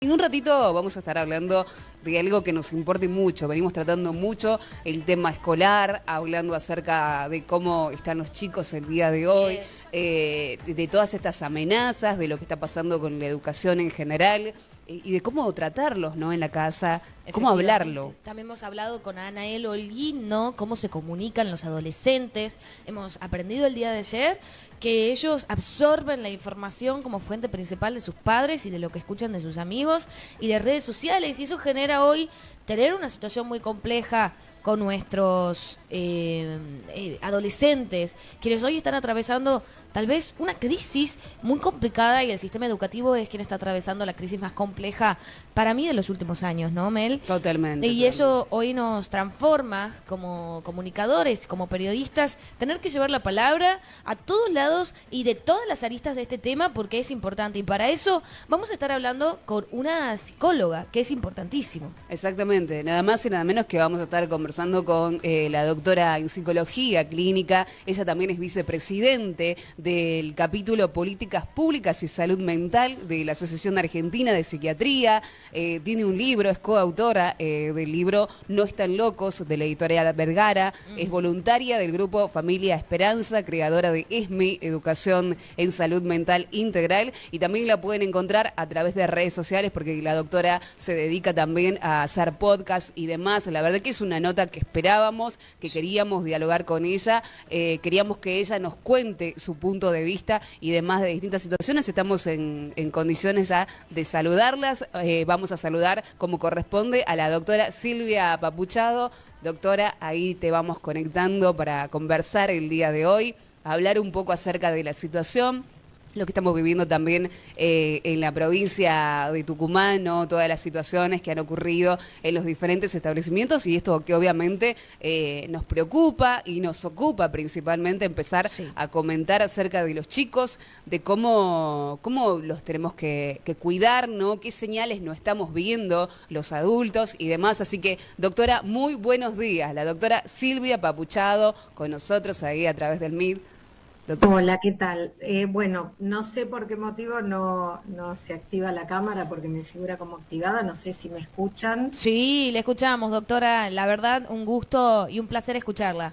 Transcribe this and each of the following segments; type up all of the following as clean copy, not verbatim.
En un ratito vamos a estar hablando de algo que nos importe mucho. Venimos tratando mucho el tema escolar, hablando acerca de cómo están los chicos el día de hoy, de todas estas amenazas, de lo que está pasando con la educación en general y de cómo tratarlos, ¿no? En la casa, cómo hablarlo. También hemos hablado con Anael Holguín, ¿no? Cómo se comunican los adolescentes. Hemos aprendido el día de ayer que ellos absorben la información como fuente principal de sus padres y de lo que escuchan de sus amigos y de redes sociales. Y eso genera hoy tener una situación muy compleja con nuestros adolescentes, quienes hoy están atravesando tal vez una crisis muy complicada, y el sistema educativo es quien está atravesando la crisis más compleja para mí de los últimos años, ¿no, Mel? Totalmente. Y eso hoy nos transforma como comunicadores, como periodistas, tener que llevar la palabra a todos lados y de todas las aristas de este tema, porque es importante. Y para eso vamos a estar hablando con una psicóloga, que es importantísimo. Exactamente, nada más y nada menos que vamos a estar conversando con la doctora en psicología clínica. Ella también es vicepresidente del capítulo Políticas Públicas y Salud Mental de la Asociación Argentina de Psiquiatría. Tiene un libro, es coautora del libro No Están Locos, de la editorial Vergara. Es voluntaria del grupo Familia Esperanza, creadora de ESME, Educación en Salud Mental Integral, y también la pueden encontrar a través de redes sociales, porque la doctora se dedica también a hacer podcast y demás. La verdad que es una nota que esperábamos, que queríamos dialogar con ella, queríamos que ella nos cuente su punto de vista y demás de distintas situaciones. Estamos en condiciones ya de saludarlas. Vamos a saludar como corresponde a la doctora Silvia Papuchado. Doctora, ahí te vamos conectando para conversar el día de hoy, hablar un poco acerca de la situación, lo que estamos viviendo también en la provincia de Tucumán, ¿no? Todas las situaciones que han ocurrido en los diferentes establecimientos, y esto que obviamente nos preocupa y nos ocupa principalmente, empezar a comentar acerca de los chicos, de cómo los tenemos que cuidar, ¿no? Qué señales no estamos viendo los adultos y demás. Así que, doctora, muy buenos días. La doctora Silvia Papuchado con nosotros ahí a través del Meet. Hola, ¿qué tal? Bueno, no sé por qué motivo no se activa la cámara, porque me figura como activada. No sé si me escuchan. Sí, le escuchamos, doctora. La verdad, un gusto y un placer escucharla.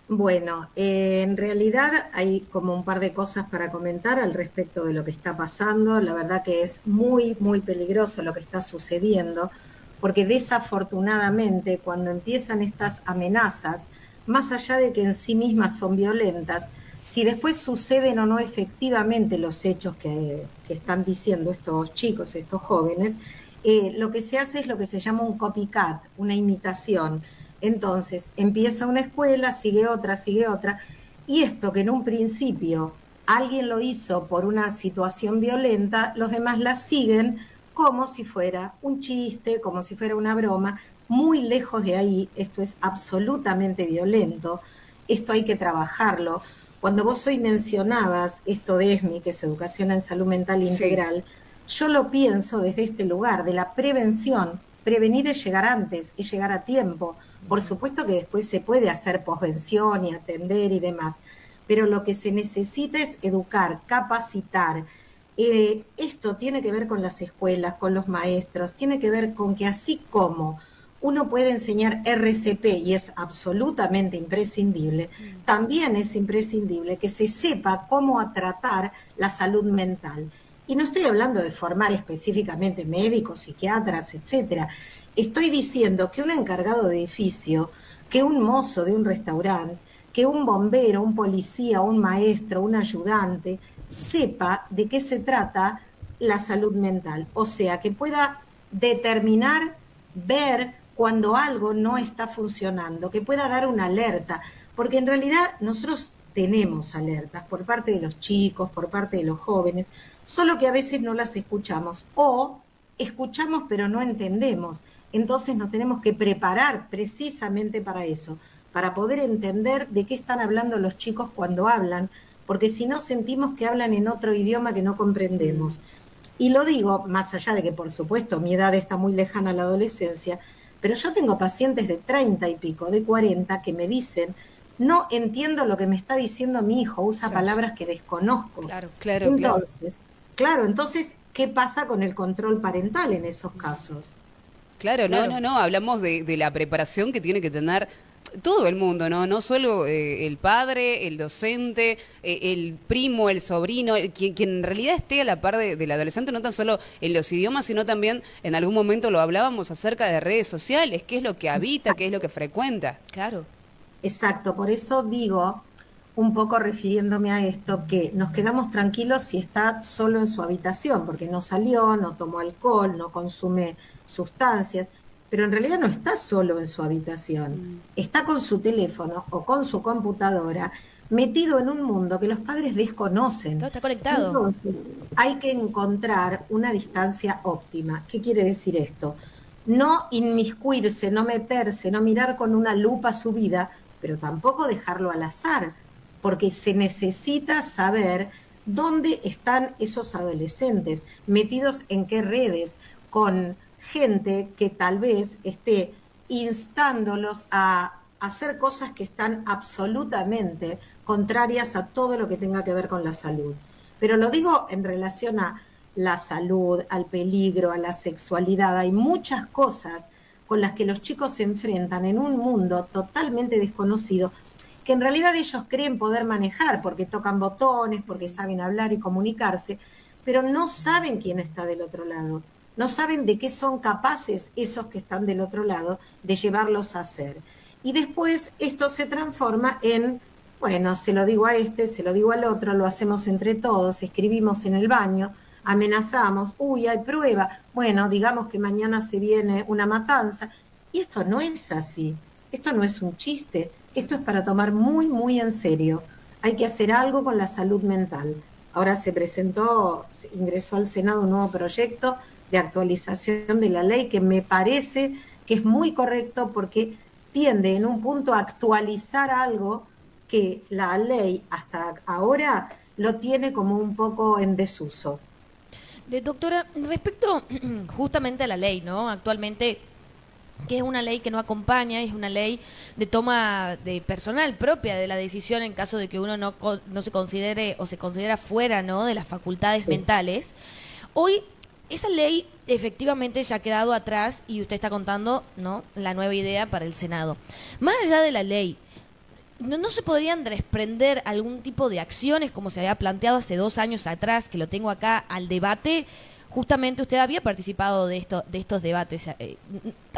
Bueno, en realidad hay como un par de cosas para comentar al respecto de lo que está pasando. La verdad que es muy, muy peligroso lo que está sucediendo, porque desafortunadamente cuando empiezan estas amenazas, más allá de que en sí mismas son violentas, si después suceden o no efectivamente los hechos que están diciendo estos chicos, estos jóvenes, lo que se hace es lo que se llama un copycat, una imitación. Entonces, empieza una escuela, sigue otra, y esto que en un principio alguien lo hizo por una situación violenta, los demás la siguen como si fuera un chiste, como si fuera una broma. Muy lejos de ahí, esto es absolutamente violento, esto hay que trabajarlo. Cuando vos hoy mencionabas esto de ESMI, que es Educación en Salud Mental Integral, yo lo pienso desde este lugar, de la prevención. Prevenir es llegar antes, es llegar a tiempo. Por supuesto que después se puede hacer posvención y atender y demás, pero lo que se necesita es educar, capacitar. Esto tiene que ver con las escuelas, con los maestros, tiene que ver con que así como uno puede enseñar RCP y es absolutamente imprescindible, también es imprescindible que se sepa cómo tratar la salud mental. Y no estoy hablando de formar específicamente médicos, psiquiatras, etcétera. Estoy diciendo que un encargado de edificio, que un mozo de un restaurante, que un bombero, un policía, un maestro, un ayudante, sepa de qué se trata la salud mental. O sea, que pueda determinar, ver cuando algo no está funcionando, que pueda dar una alerta, porque en realidad nosotros tenemos alertas por parte de los chicos, por parte de los jóvenes, solo que a veces no las escuchamos o escuchamos pero no entendemos. Entonces nos tenemos que preparar precisamente para eso, para poder entender de qué están hablando los chicos cuando hablan, porque si no sentimos que hablan en otro idioma que no comprendemos. Y lo digo, más allá de que por supuesto mi edad está muy lejana a la adolescencia, pero yo tengo pacientes de 30 y pico, de 40, que me dicen: no entiendo lo que me está diciendo mi hijo, usa palabras que desconozco. Claro. Entonces, qué pasa con el control parental en esos casos. Claro, Claro. no, hablamos de la preparación que tiene que tener todo el mundo, ¿no? No solo el padre, el docente, el primo, el sobrino, quien en realidad esté a la par del adolescente, no tan solo en los idiomas, sino también en algún momento lo hablábamos acerca de redes sociales, qué es lo que habita, qué es lo que frecuenta. Claro. Exacto, por eso digo, un poco refiriéndome a esto, que nos quedamos tranquilos si está solo en su habitación, porque no salió, no tomó alcohol, no consume sustancias, pero en realidad no está solo en su habitación, está con su teléfono o con su computadora, metido en un mundo que los padres desconocen. Claro, está conectado. Entonces, hay que encontrar una distancia óptima. ¿Qué quiere decir esto? No inmiscuirse, no meterse, no mirar con una lupa su vida, pero tampoco dejarlo al azar, porque se necesita saber dónde están esos adolescentes, metidos en qué redes, con gente que tal vez esté instándolos a hacer cosas que están absolutamente contrarias a todo lo que tenga que ver con la salud. Pero lo digo en relación a la salud, al peligro, a la sexualidad. Hay muchas cosas con las que los chicos se enfrentan en un mundo totalmente desconocido que en realidad ellos creen poder manejar porque tocan botones, porque saben hablar y comunicarse, pero no saben quién está del otro lado. No saben de qué son capaces esos que están del otro lado de llevarlos a hacer. Y después esto se transforma en, bueno, se lo digo a este, se lo digo al otro, lo hacemos entre todos, escribimos en el baño, amenazamos, uy, hay prueba, bueno, digamos que mañana se viene una matanza. Y esto no es así, esto no es un chiste, esto es para tomar muy, muy en serio. Hay que hacer algo con la salud mental. Ahora se presentó, ingresó al Senado un nuevo proyecto de actualización de la ley que me parece que es muy correcto porque tiende en un punto a actualizar algo que la ley hasta ahora lo tiene como un poco en desuso. Doctora, respecto justamente a la ley, ¿no? Actualmente, que es una ley que no acompaña, es una ley de toma de personal propia de la decisión en caso de que uno no se considere o se considera fuera, ¿no?, de las facultades Sí. mentales. Hoy esa ley efectivamente ya ha quedado atrás y usted está contando, ¿no?, la nueva idea para el Senado. Más allá de la ley, ¿no se podrían desprender algún tipo de acciones como se había planteado hace 2 años atrás, que lo tengo acá al debate? Justamente usted había participado de estos debates. Hasta el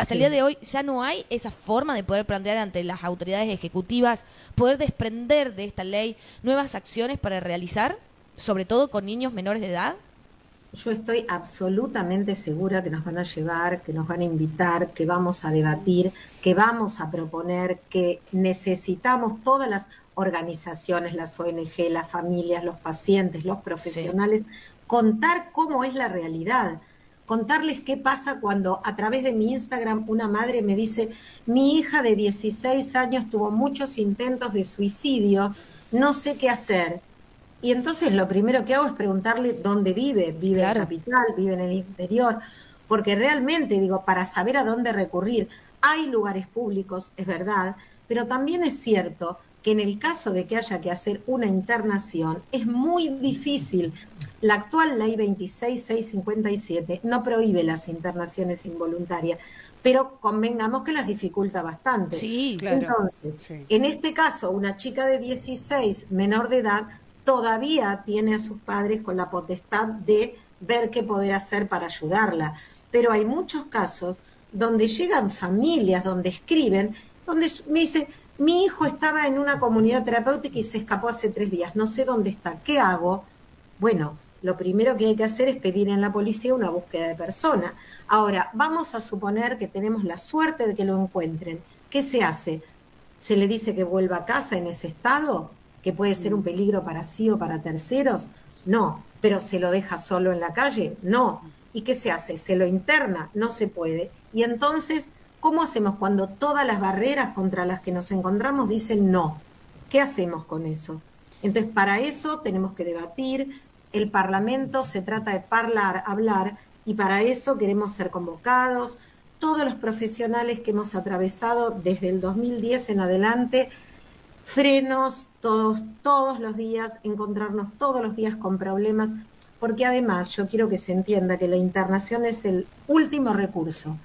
Sí. día de hoy ya no hay esa forma de poder plantear ante las autoridades ejecutivas, poder desprender de esta ley nuevas acciones para realizar, sobre todo con niños menores de edad. Yo estoy absolutamente segura que nos van a llevar, que nos van a invitar, que vamos a debatir, que vamos a proponer, que necesitamos todas las organizaciones, las ONG, las familias, los pacientes, los profesionales, contar cómo es la realidad, contarles qué pasa cuando a través de mi Instagram una madre me dice, mi hija de 16 años tuvo muchos intentos de suicidio, no sé qué hacer. Y entonces lo primero que hago es preguntarle dónde vive, vive en Claro. capital, vive en el interior, porque realmente digo, para saber a dónde recurrir, hay lugares públicos, es verdad, pero también es cierto que en el caso de que haya que hacer una internación, es muy difícil. La actual ley 26657 no prohíbe las internaciones involuntarias, pero convengamos que las dificulta bastante. Sí, Claro. Entonces, Sí. en este caso, una chica de 16, menor de edad, todavía tiene a sus padres con la potestad de ver qué poder hacer para ayudarla. Pero hay muchos casos donde llegan familias, donde escriben, donde me dicen, mi hijo estaba en una comunidad terapéutica y se escapó hace 3 días, no sé dónde está, ¿qué hago? Bueno, lo primero que hay que hacer es pedir en la policía una búsqueda de persona. Ahora, vamos a suponer que tenemos la suerte de que lo encuentren. ¿Qué se hace? ¿Se le dice que vuelva a casa en ese estado? ¿Que puede ser un peligro para sí o para terceros? No. ¿Pero se lo deja solo en la calle? No. ¿Y qué se hace? ¿Se lo interna? No se puede. Y entonces, ¿cómo hacemos cuando todas las barreras contra las que nos encontramos dicen no? ¿Qué hacemos con eso? Entonces, para eso tenemos que debatir. El Parlamento se trata de hablar, y para eso queremos ser convocados. Todos los profesionales que hemos atravesado desde el 2010 en adelante, frenos todos los días, encontrarnos todos los días con problemas. porque además yo quiero que se entienda que la internación es el último recurso,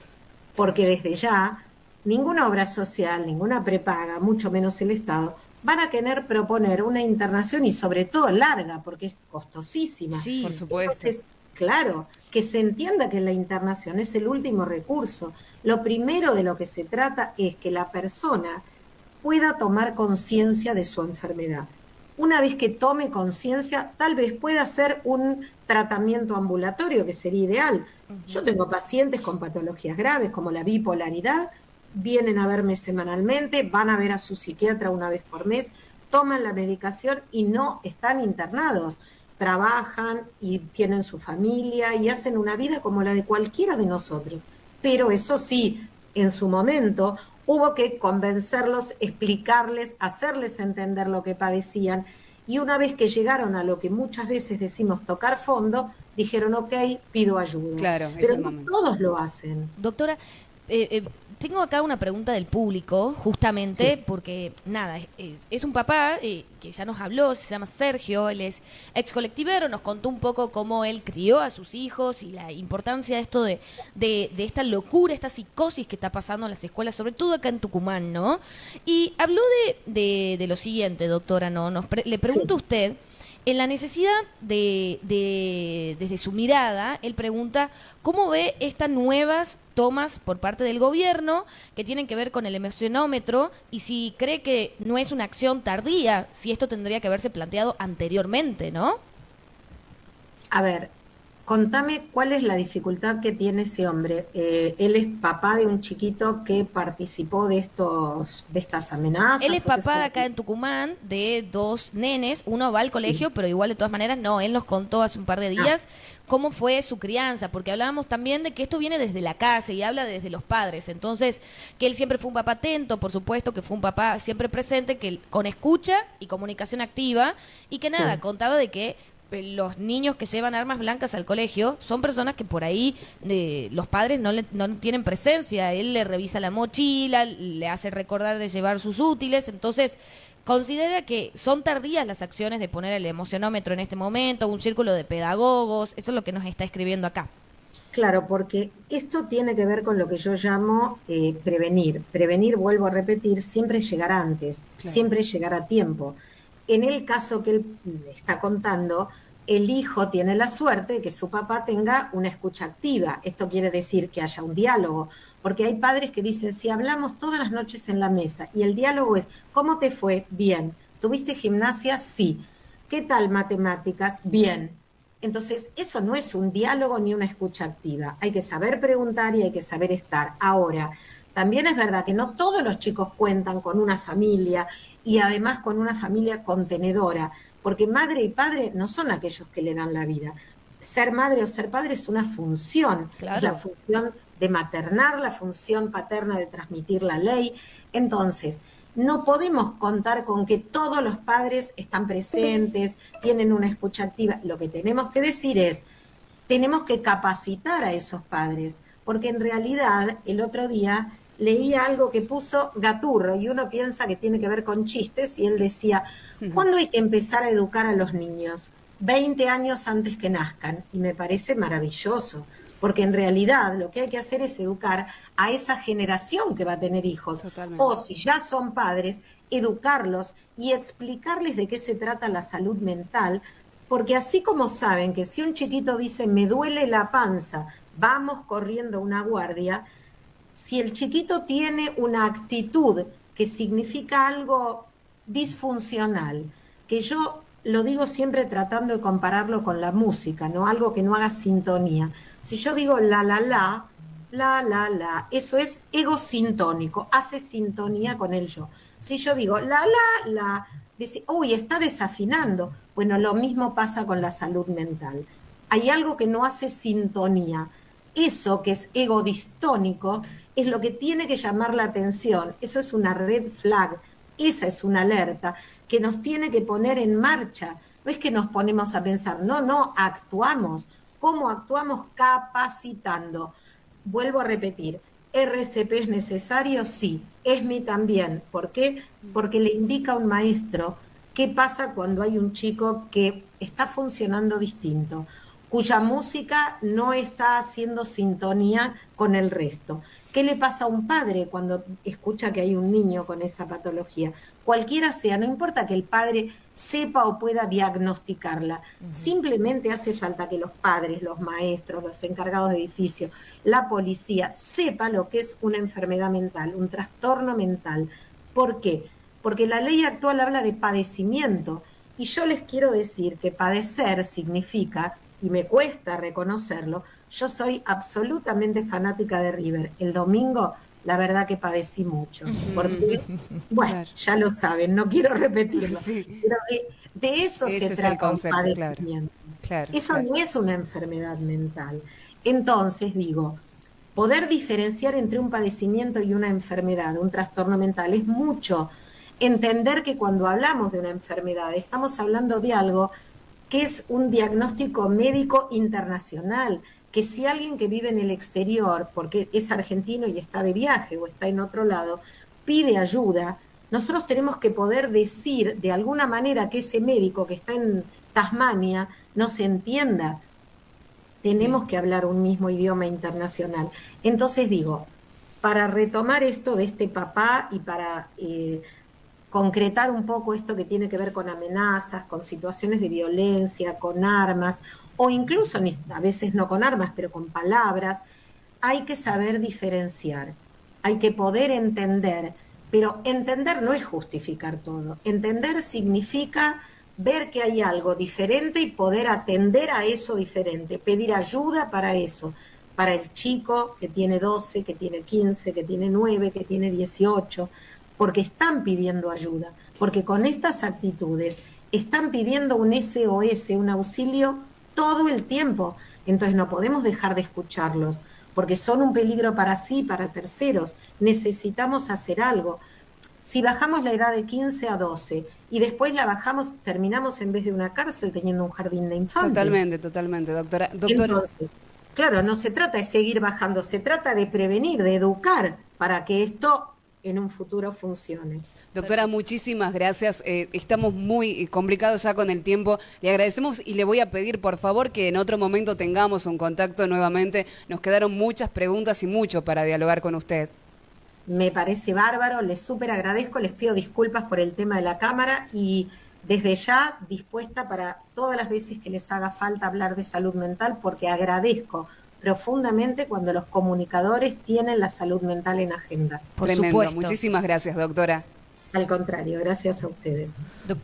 porque desde ya ninguna obra social, ninguna prepaga, mucho menos el Estado, van a querer proponer una internación y sobre todo larga, porque es costosísima. Sí, Por supuesto. Entonces, claro, que se entienda que la internación es el último recurso. Lo primero de lo que se trata es que la persona pueda tomar conciencia de su enfermedad. Una vez que tome conciencia, tal vez pueda hacer un tratamiento ambulatorio, que sería ideal. Yo tengo pacientes con patologías graves como la bipolaridad, vienen a verme semanalmente, van a ver a su psiquiatra una vez por mes, toman la medicación y no están internados. Trabajan y tienen su familia y hacen una vida como la de cualquiera de nosotros. Pero eso sí, en su momento hubo que convencerlos, explicarles, hacerles entender lo que padecían. Y una vez que llegaron a lo que muchas veces decimos tocar fondo, dijeron, ok, pido ayuda. Claro, es Pero el no momento. todos lo hacen. doctora, tengo acá una pregunta del público, justamente Sí. porque, nada, es un papá que ya nos habló, se llama Sergio, él es ex colectivero, nos contó un poco cómo él crió a sus hijos y la importancia de esto de esta locura, esta psicosis que está pasando en las escuelas, sobre todo acá en Tucumán, ¿no? Y habló de lo siguiente, doctora, ¿no? Le pregunto a Sí. usted, en la necesidad desde su mirada, él pregunta cómo ve estas nuevas tomas por parte del gobierno que tienen que ver con el emocionómetro y si cree que no es una acción tardía, si esto tendría que haberse planteado anteriormente, ¿no? A ver, contame cuál es la dificultad que tiene ese hombre. Él es papá de un chiquito que participó de estas amenazas. Él es ¿O qué papá de fue? acá en Tucumán de dos nenes, uno va al colegio, pero igual de todas maneras no, él nos contó hace un par de días cómo fue su crianza, porque hablábamos también de que esto viene desde la casa y habla desde los padres, entonces que él siempre fue un papá atento, por supuesto que fue un papá siempre presente, que con escucha y comunicación activa, y que nada, Sí. contaba de que los niños que llevan armas blancas al colegio son personas que por ahí los padres no tienen presencia. Él le revisa la mochila, le hace recordar de llevar sus útiles. Entonces, considera que son tardías las acciones de poner el emocionómetro en este momento, un círculo de pedagogos. Eso es lo que nos está escribiendo acá. Claro, porque esto tiene que ver con lo que yo llamo prevenir. Prevenir, vuelvo a repetir, siempre es llegar antes, Claro. siempre es llegar a tiempo. En el caso que él está contando, el hijo tiene la suerte de que su papá tenga una escucha activa. Esto quiere decir que haya un diálogo, porque hay padres que dicen, si hablamos todas las noches en la mesa y el diálogo es, ¿cómo te fue? Bien. ¿Tuviste gimnasia? Sí. ¿Qué tal matemáticas? Bien. Entonces, eso no es un diálogo ni una escucha activa. Hay que saber preguntar y hay que saber estar. Ahora, también es verdad que no todos los chicos cuentan con una familia y además con una familia contenedora, porque madre y padre no son aquellos que le dan la vida. Ser madre o ser padre es una función, Claro. es la función de maternar, la función paterna de transmitir la ley. Entonces, no podemos contar con que todos los padres están presentes, tienen una escucha activa. Lo que tenemos que decir es, tenemos que capacitar a esos padres, porque en realidad el otro día leía algo que puso Gaturro y uno piensa que tiene que ver con chistes y él decía, ¿cuándo hay que empezar a educar a los niños? 20 años antes que nazcan, y me parece maravilloso, porque en realidad lo que hay que hacer es educar a esa generación que va a tener hijos, Totalmente. o si ya son padres, educarlos y explicarles de qué se trata la salud mental, porque así como saben que si un chiquito dice me duele la panza, vamos corriendo a una guardia, si el chiquito tiene una actitud que significa algo disfuncional, que yo lo digo siempre tratando de compararlo con la música, ¿no? Algo que no haga sintonía. Si yo digo la, eso es egosintónico, hace sintonía con el yo. Si yo digo la, dice, uy, está desafinando. Bueno, lo mismo pasa con la salud mental. Hay algo que no hace sintonía. Eso que es egodistónico es lo que tiene que llamar la atención. Eso es una red flag, esa es una alerta que nos tiene que poner en marcha. No es que nos ponemos a pensar, no, actuamos. ¿Cómo actuamos? Capacitando. Vuelvo a repetir, ¿RCP es necesario? Sí. ESMI también. ¿Por qué? Porque le indica a un maestro qué pasa cuando hay un chico que está funcionando distinto cuya música no está haciendo sintonía con el resto. ¿Qué le pasa a un padre cuando escucha que hay un niño con esa patología? Cualquiera sea, no importa que el padre sepa o pueda diagnosticarla, simplemente hace falta que los padres, los maestros, los encargados de edificio, la policía, sepa lo que es una enfermedad mental, un trastorno mental. ¿Por qué? Porque la ley actual habla de padecimiento, y yo les quiero decir que padecer significa, y me cuesta reconocerlo, yo soy absolutamente fanática de River. El domingo, la verdad que padecí mucho, porque, bueno, Claro. ya lo saben, no quiero repetirlo, Sí, pero de eso ese se es el trata un concepto, claro. padecimiento. Claro, Eso claro. no es una enfermedad mental. Entonces, digo, poder diferenciar entre un padecimiento y una enfermedad, un trastorno mental, es mucho. Entender que cuando hablamos de una enfermedad, estamos hablando de algo que es un diagnóstico médico internacional, que si alguien que vive en el exterior, porque es argentino y está de viaje o está en otro lado, pide ayuda, nosotros tenemos que poder decir de alguna manera que ese médico que está en Tasmania nos entienda. Bien. Tenemos que hablar un mismo idioma internacional. Entonces digo, para retomar esto de este papá y para concretar un poco esto que tiene que ver con amenazas, con situaciones de violencia, con armas, o incluso a veces no con armas, pero con palabras, hay que saber diferenciar, hay que poder entender, pero entender no es justificar todo. Entender significa ver que hay algo diferente y poder atender a eso diferente, pedir ayuda para eso, para el chico que tiene 12, que tiene 15, que tiene 9, que tiene 18, porque están pidiendo ayuda, porque con estas actitudes están pidiendo un SOS, un auxilio todo el tiempo. Entonces no podemos dejar de escucharlos, porque son un peligro para sí, para terceros. Necesitamos hacer algo. Si bajamos la edad de 15 a 12 y después la bajamos, terminamos en vez de una cárcel teniendo un jardín de infantes. Totalmente, totalmente, doctora. Doctora, Entonces, claro, no se trata de seguir bajando, se trata de prevenir, de educar para que esto en un futuro funcione. doctora, muchísimas gracias. Estamos muy complicados ya con el tiempo. Le agradecemos y le voy a pedir, por favor, que en otro momento tengamos un contacto nuevamente. Nos quedaron muchas preguntas y mucho para dialogar con usted. Me parece bárbaro, les súper agradezco, les pido disculpas por el tema de la cámara y desde ya dispuesta para todas las veces que les haga falta hablar de salud mental, porque agradezco profundamente cuando los comunicadores tienen la salud mental en agenda. Por Tremendo. supuesto. Muchísimas gracias, doctora. Al contrario, gracias a ustedes. Doctora.